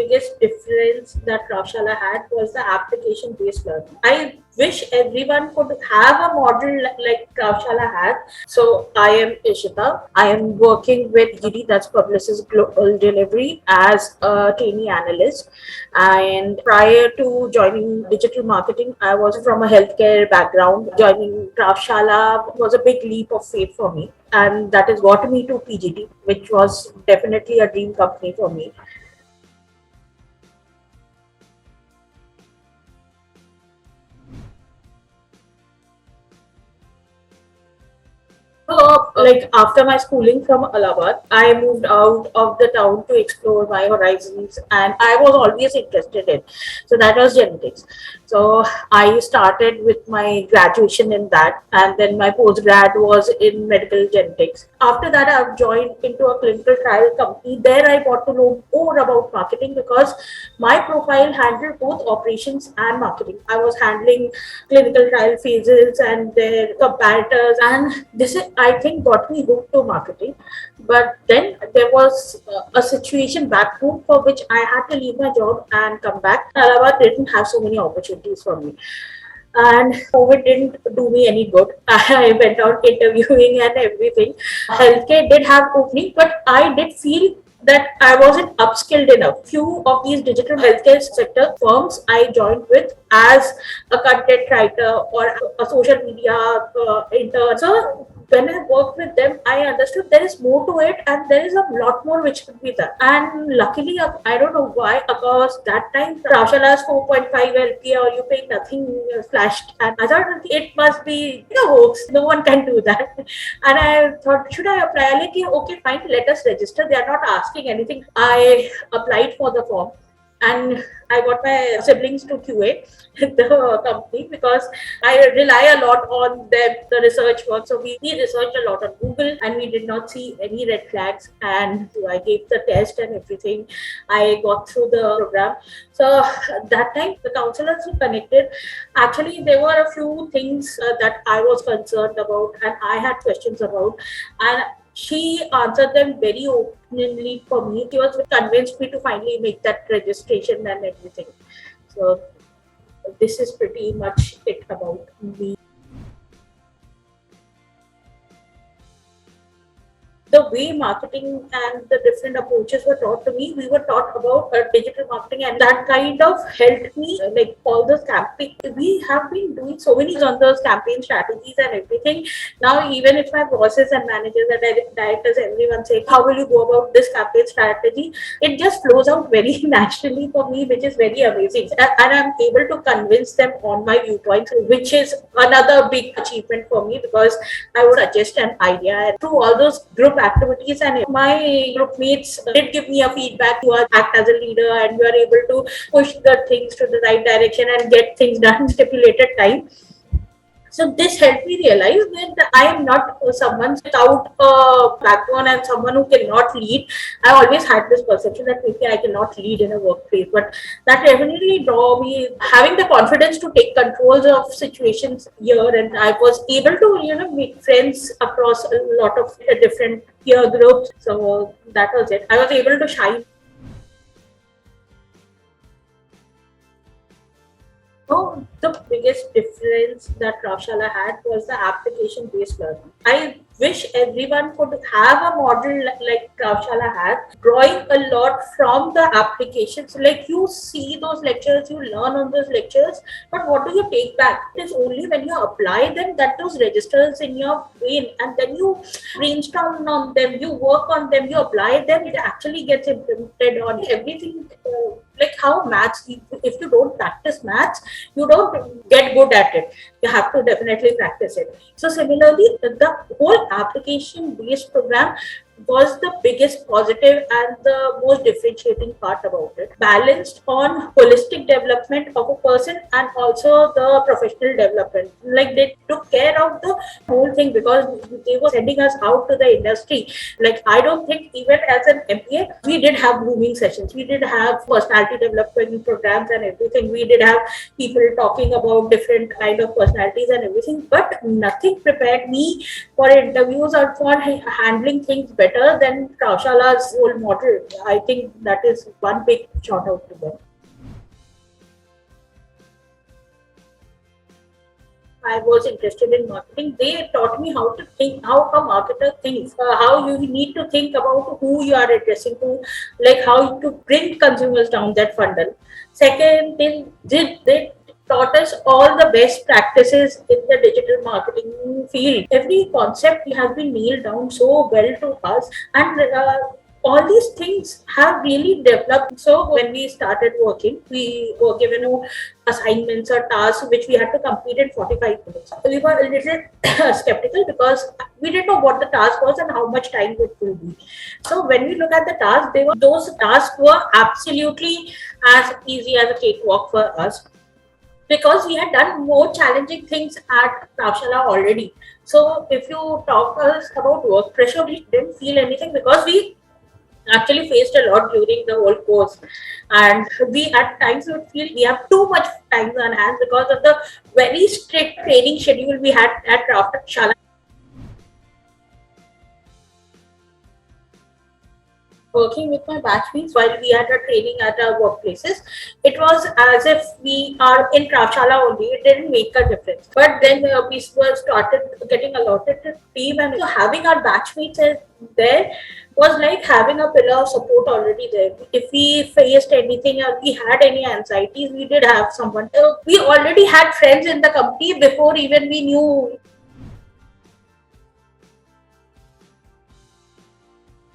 biggest difference that Kraftshala had was the application-based learning. I wish everyone could have a model like Kraftshala has. So I am Ishita. I am working with GD, that's Publicis Global Delivery, as a trainee analyst. And prior to joining digital marketing, I was from a healthcare background. Joining Kraftshala was a big leap of faith for me. And that is got me to PGT, which was definitely a dream company for me. So, like after my schooling from Allahabad, I moved out of the town to explore my horizons, and I was always interested in. So that was genetics. So I started with my graduation in that, and then my postgrad was in medical genetics. After that, I've joined into a clinical trial company. There, I got to know more about marketing because my profile handled both operations and marketing. I was handling clinical trial phases and their comparators, and this is, I think, got me hooked to marketing. But then there was a situation back home for which I had to leave my job and come back. Allahabad didn't have so many opportunities for me, and COVID didn't do me any good. I went out interviewing and everything. Healthcare did have opening, but I did feel that I wasn't upskilled enough. Few of these digital healthcare sector firms I joined with as a content writer or a social media intern. So when I worked with them, I understood there is more to it and there is a lot more which could be done. And luckily, I don't know why, because that time Kraftshala 4.5 LPA or you pay nothing flashed. And I thought it must be a hoax. No one can do that. And I thought, should I apply? Like, okay, fine, let us register. They are not asking anything. I applied for the form and I got my siblings to QA the company because I rely a lot on them, the research work. So we researched a lot on Google and we did not see any red flags. And I gave the test and everything. I got through the program. So that time the counselors who connected, actually there were a few things that I was concerned about and I had questions about. And she answered them very openly for me. She was convinced me to finally make that registration and everything. So this is pretty much it about me. The way marketing and the different approaches were taught to me, we were taught about digital marketing, and that kind of helped me. Like all those campaign, we have been doing so many on those campaign strategies and everything. Now, even if my bosses and managers and directors, everyone say, "How will you go about this campaign strategy?" It just flows out very naturally for me, which is very amazing, and I'm able to convince them on my viewpoints, which is another big achievement for me because I would suggest an idea and through all those group activities, and my group mates did give me a feedback. You are act as a leader and you are able to push the things to the right direction and get things done in stipulated time. So this helped me realize that I am not someone without a backbone and someone who cannot lead. I always had this perception that maybe I cannot lead in a workplace, but that definitely draw me having the confidence to take controls of situations here, and I was able to make friends across a lot of different peer groups. So that was it. I was able to shine. So the biggest difference that Kraftshala had was the application-based learning. I wish everyone could have a model like Kraftshala has, drawing a lot from the applications. Like you see those lectures, you learn on those lectures, but what do you take back? It is only when you apply them that those registers in your brain, and then you brainstorm on them, you work on them, you apply them, it actually gets implemented on everything. Like how maths, if you don't practice maths, you don't get good at it. You have to definitely practice it. So similarly, the whole application based program was the biggest positive and the most differentiating part about it. Balanced on holistic development of a person and also the professional development. Like they took care of the whole thing because they were sending us out to the industry. Like I don't think even as an MBA, we did have grooming sessions. We did have personality development programs and everything. We did have people talking about different kind of personalities and everything, but nothing prepared me for interviews or for handling things better better than Kraftsala's whole model. I think that is one big shout out to them. I was interested in marketing. They taught me how to think, how a marketer thinks, how you need to think about who you are addressing to, like how to bring consumers down that funnel. Second thing, they taught us all the best practices in the digital marketing field. Every concept has been nailed down so well to us, and all these things have really developed. So when we started working, we were given assignments or tasks which we had to complete in 45 minutes. We were a little skeptical because we didn't know what the task was and how much time it will be. So when we look at the task, those tasks were absolutely as easy as a cakewalk for us, because we had done more challenging things at Kraftshala already. So if you talk us about work pressure, we didn't feel anything because we actually faced a lot during the whole course, and we at times would feel we have too much time on hands because of the very strict training schedule we had at Kraftshala. Working with my batchmates while we had a training at our workplaces, it was as if we are in Kraftshala only. It didn't make a difference. But then we were started getting allotted to team, and so having our batchmates there was like having a pillar of support already there. If we faced anything or we had any anxieties, we did have someone. We already had friends in the company before even we knew.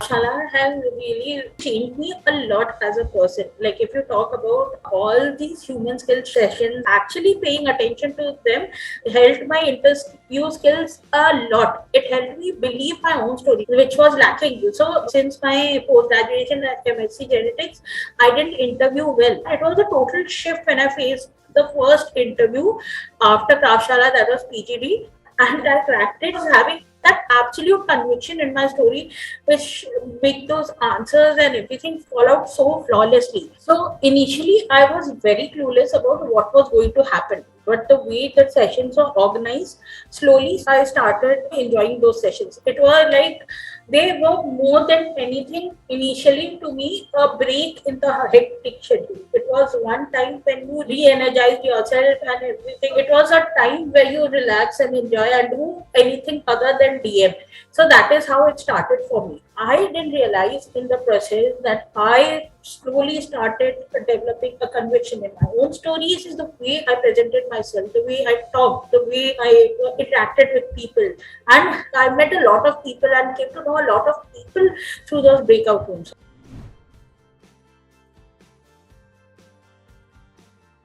Shala has really changed me a lot as a person. Like, if you talk about all these human skills sessions, actually paying attention to them helped my interview skills a lot. It helped me believe my own story, which was lacking. So, since my post graduation at MSc Genetics, I didn't interview well. It was a total shift when I faced the first interview after Kraftshala, that was PGD, and I cracked it, having that absolute conviction in my story, which make those answers and everything fall out so flawlessly. So initially, I was very clueless about what was going to happen. But the way the sessions were organized, slowly I started enjoying those sessions. It was like they were more than anything initially to me a break in the hectic schedule. It was one time when you re-energized yourself and everything. It was a time where you relax and enjoy and do anything other than DM. So that is how it started for me. I didn't realize in the process that I slowly started developing a conviction in my own stories, is the way I presented myself, the way I talked, the way I interacted with people. And I met a lot of people and came to know a lot of people through those breakout rooms.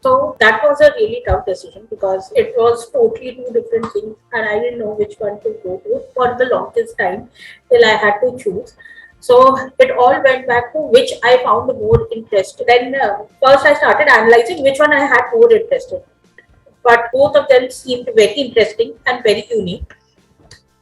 So that was a really tough decision because it was totally two different things, and I didn't know which one to go to for the longest time till I had to choose. So it all went back to which I found more interesting. Then first I started analyzing which one I had more interest in. But both of them seemed very interesting and very unique.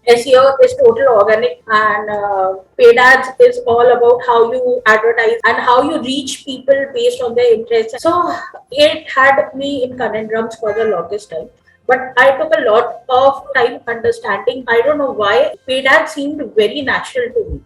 SEO is total organic, and paid ads is all about how you advertise and how you reach people based on their interests. So it had me in conundrums for the longest time. But I took a lot of time understanding. I don't know why paid ads seemed very natural to me.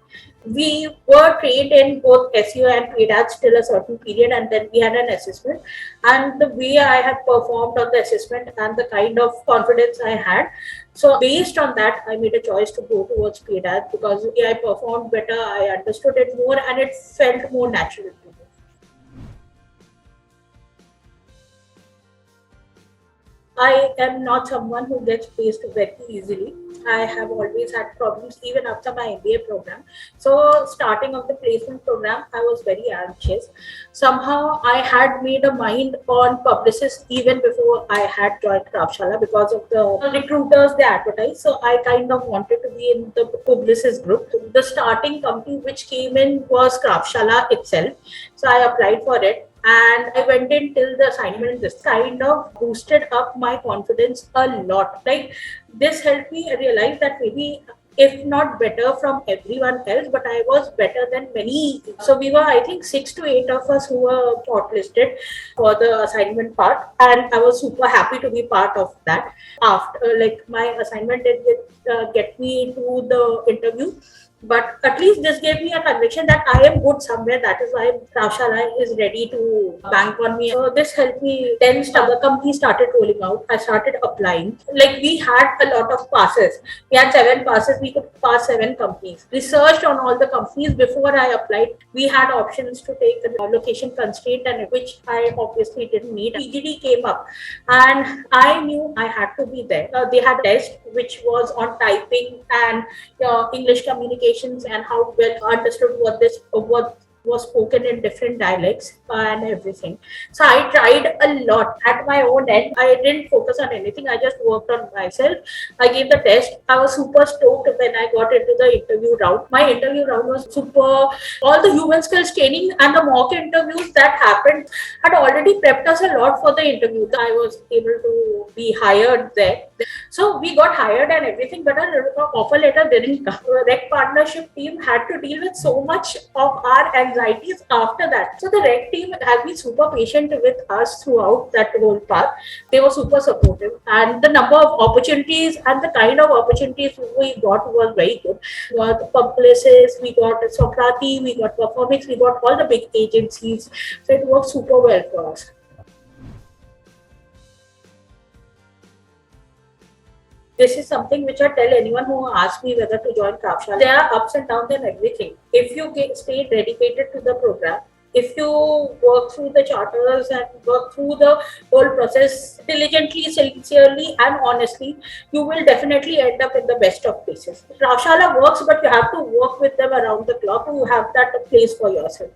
We were trained in both SEO and paid ads till a certain period, and then we had an assessment. And the way I had performed on the assessment and the kind of confidence I had, so based on that, I made a choice to go towards paid ads because I performed better, I understood it more, and it felt more natural to me. I am not someone who gets placed very easily. I have always had problems even after my MBA program. So starting of the placement program, I was very anxious. Somehow I had made a mind on Publicis even before I had joined Kraftshala because of the recruiters they advertise. So I kind of wanted to be in the Publicis Groupe. The starting company which came in was Kraftshala itself. So I applied for it and I went in till the assignment. This kind of boosted up my confidence a lot. Like, this helped me realize that maybe if not better from everyone else, but I was better than many. So we were, I think, 6 to 8 of us who were shortlisted for the assignment part, and I was super happy to be part of that. After, like, my assignment did get me to the interview, But at least this gave me a conviction that I am good somewhere. That is why Kraftshala is ready to bank on me. So this helped me. Then other companies started rolling out. I started applying. Like we had a lot of passes. We had 7 passes. We could pass 7 companies. Researched on all the companies before I applied. We had options to take a location constraint, and which I obviously didn't need. PGD came up, and I knew I had to be there. They had a test which was on typing and English communications and how well understood what was spoken in different dialects and everything. So I tried a lot at my own end. I didn't focus on anything. I just worked on myself. I gave the test. I was super stoked when I got into the interview round. My interview round was super. All the human skills training and the mock interviews that happened had already prepped us a lot for the interview. I was able to be hired there. So we got hired and everything, but our offer letter didn't come. The rec partnership team had to deal with so much of our anxieties after that. So the rec team has been super patient with us throughout that whole path. They were super supportive, and the number of opportunities and the kind of opportunities we got was very good. We got Publicis, we got Socrates, we got Performix, we got all the big agencies. So it worked super well for us. This is something which I tell anyone who asks me whether to join Kraftshala. There are ups and downs and everything. If you stay dedicated to the program, if you work through the charters and work through the whole process diligently, sincerely, and honestly, you will definitely end up in the best of places. Kraftshala works, but you have to work with them around the clock to have that place for yourself.